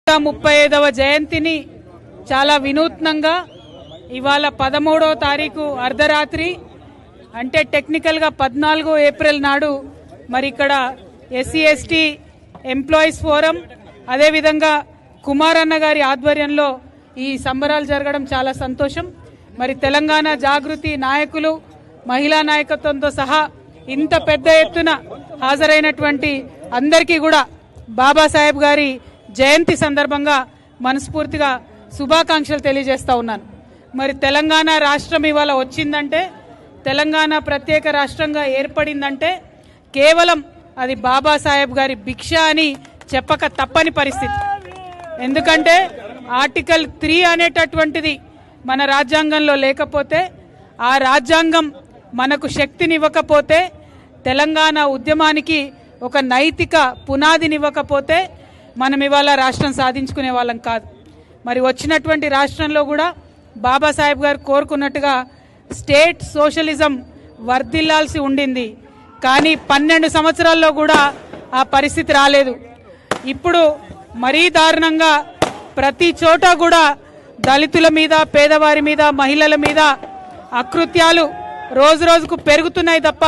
135వ జయంతిని చాలా వినూత్నంగా ఇవాళ 13వ తారీఖు అర్ధరాత్రి అంటే టెక్నికల్గా 14 ఏప్రిల్ నాడు మరి ఇక్కడ ఎస్సీ ఎస్టీ ఎంప్లాయీస్ ఫోరం అదేవిధంగా కుమార్ అన్న గారి ఆధ్వర్యంలో ఈ సంబరాలు జరగడం చాలా సంతోషం. మరి తెలంగాణ జాగృతి నాయకులు మహిళా నాయకత్వంతో సహా ఇంత పెద్ద ఎత్తున హాజరైనటువంటి అందరికీ కూడా బాబాసాహెబ్ గారి జయంతి సందర్భంగా మనస్ఫూర్తిగా శుభాకాంక్షలు తెలియజేస్తా ఉన్నాను. మరి తెలంగాణ రాష్ట్రం ఇవాళ వచ్చిందంటే, తెలంగాణ ప్రత్యేక రాష్ట్రంగా ఏర్పడిందంటే కేవలం అది బాబాసాహెబ్ గారి భిక్ష అని చెప్పక తప్పని పరిస్థితి. ఎందుకంటే ఆర్టికల్ 3 అనేటటువంటిది మన రాజ్యాంగంలో లేకపోతే, ఆ రాజ్యాంగం మనకు శక్తినివ్వకపోతే, తెలంగాణ ఉద్యమానికి ఒక నైతిక పునాదినివ్వకపోతే మనం ఇవాళ రాష్ట్రం సాధించుకునే వాళ్ళం కాదు. మరి వచ్చినటువంటి రాష్ట్రంలో కూడా బాబాసాహెబ్ గారు కోరుకున్నట్టుగా స్టేట్ సోషలిజం వర్ధిల్లాల్సి ఉండింది. కానీ 12 సంవత్సరాల్లో కూడా ఆ పరిస్థితి రాలేదు. ఇప్పుడు మరీ దారుణంగా ప్రతి చోట కూడా దళితుల మీద, పేదవారి మీద, మహిళల మీద అకృత్యాలు రోజు రోజుకు పెరుగుతున్నాయి తప్ప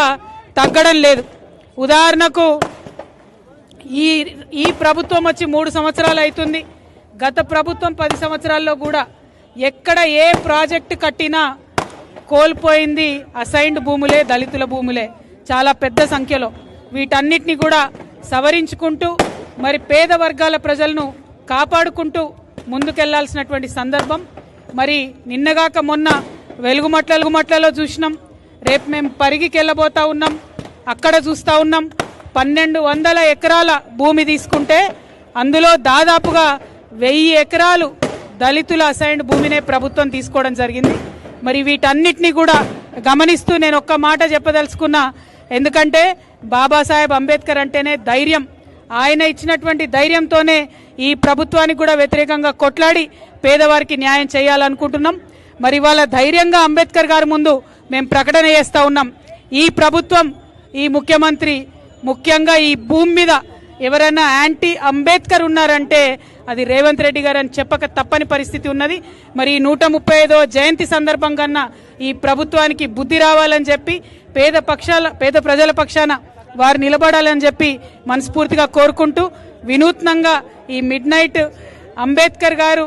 తగ్గడం లేదు. ఉదాహరణకు ఈ ప్రభుత్వం వచ్చి 3 సంవత్సరాలు అవుతుంది. గత ప్రభుత్వం 10 సంవత్సరాల్లో కూడా ఎక్కడ ఏ ప్రాజెక్టు కట్టినా కోల్పోయింది అసైన్డ్ భూములే, దళితుల భూములే చాలా పెద్ద సంఖ్యలో. వీటన్నిటిని కూడా సవరించుకుంటూ మరి పేద వర్గాల ప్రజలను కాపాడుకుంటూ ముందుకెళ్లాల్సినటువంటి సందర్భం. మరి నిన్నగాక మొన్న వెలుగుమట్లలో చూసినాం. రేపు మేము పరిగికి వెళ్ళబోతా ఉన్నాం. అక్కడ చూస్తూ ఉన్నాం 1200 ఎకరాల భూమి తీసుకుంటే అందులో దాదాపుగా 1000 ఎకరాలు దళితుల అసైన్డ్ భూమినే ప్రభుత్వం తీసుకోవడం జరిగింది. మరి వీటన్నిటినీ కూడా గమనిస్తూ నేను ఒక్క మాట చెప్పదలుచుకున్నా. ఎందుకంటే బాబాసాహెబ్ అంబేద్కర్ అంటేనే ధైర్యం. ఆయన ఇచ్చినటువంటి ధైర్యంతోనే ఈ ప్రభుత్వానికి కూడా వ్యతిరేకంగా కొట్లాడి పేదవారికి న్యాయం చేయాలనుకుంటున్నాం. మరి వాళ్ళ ధైర్యంగా అంబేద్కర్ గారి ముందు మేము ప్రకటన చేస్తూ ఉన్నాం. ఈ ప్రభుత్వం, ఈ ముఖ్యమంత్రి, ముఖ్యంగా ఈ భూమి మీద ఎవరైనా యాంటీ అంబేద్కర్ ఉన్నారంటే అది రేవంత్ రెడ్డి గారు అని చెప్పక తప్పని పరిస్థితి ఉన్నది. మరి 135వ జయంతి సందర్భంగా ఈ ప్రభుత్వానికి బుద్ధి రావాలని చెప్పి పేద ప్రజల పక్షాన వారు నిలబడాలని చెప్పి మనస్ఫూర్తిగా కోరుకుంటూ, వినూత్నంగా ఈ మిడ్ నైట్ అంబేద్కర్ గారు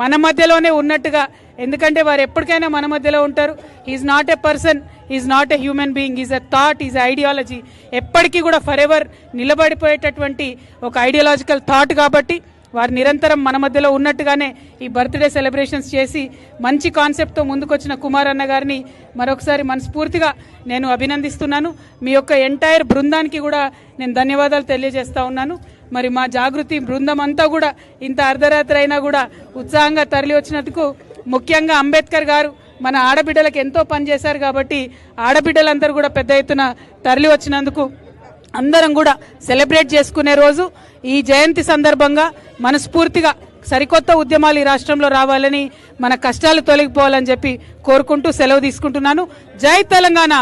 మన మధ్యలోనే ఉన్నట్టుగా, ఎందుకంటే వారు ఎప్పటికైనా మన మధ్యలో ఉంటారు. Is not a person, is not a human being, is a thought, is ideology. ఎప్పటికీ కూడా ఫర్ ఎవర్ నిలబడిపోయేటటువంటి ఒక ఐడియాలజికల్ థాట్. కాబట్టి వారు నిరంతరం మన మధ్యలో ఉన్నట్టుగానే ఈ బర్త్డే సెలబ్రేషన్స్ చేసి మంచి కాన్సెప్ట్తో ముందుకొచ్చిన కుమార్ అన్న గారిని మరొకసారి మనస్ఫూర్తిగా నేను అభినందిస్తున్నాను. మీ యొక్క ఎంటైర్ బృందానికి కూడా నేను ధన్యవాదాలు తెలియజేస్తా ఉన్నాను. మరి మా జాగృతి బృందం అంతా కూడా ఇంత అర్ధరాత్రి అయినా కూడా ఉత్సాహంగా తరలి వచ్చినందుకు, ముఖ్యంగా అంబేద్కర్ గారు మన ఆడబిడ్డలకు ఎంతో పనిచేశారు కాబట్టి ఆడబిడ్డలందరూ కూడా పెద్ద ఎత్తున తరలి వచ్చినందుకు అందరం కూడా సెలబ్రేట్ చేసుకునే రోజు ఈ జయంతి సందర్భంగా మనస్ఫూర్తిగా సరికొత్త ఉద్యమాలు ఈ రాష్ట్రంలో రావాలని, మన కష్టాలు తొలగిపోవాలని చెప్పి కోరుకుంటూ సెలవు తీసుకుంటున్నాను. జై తెలంగాణ.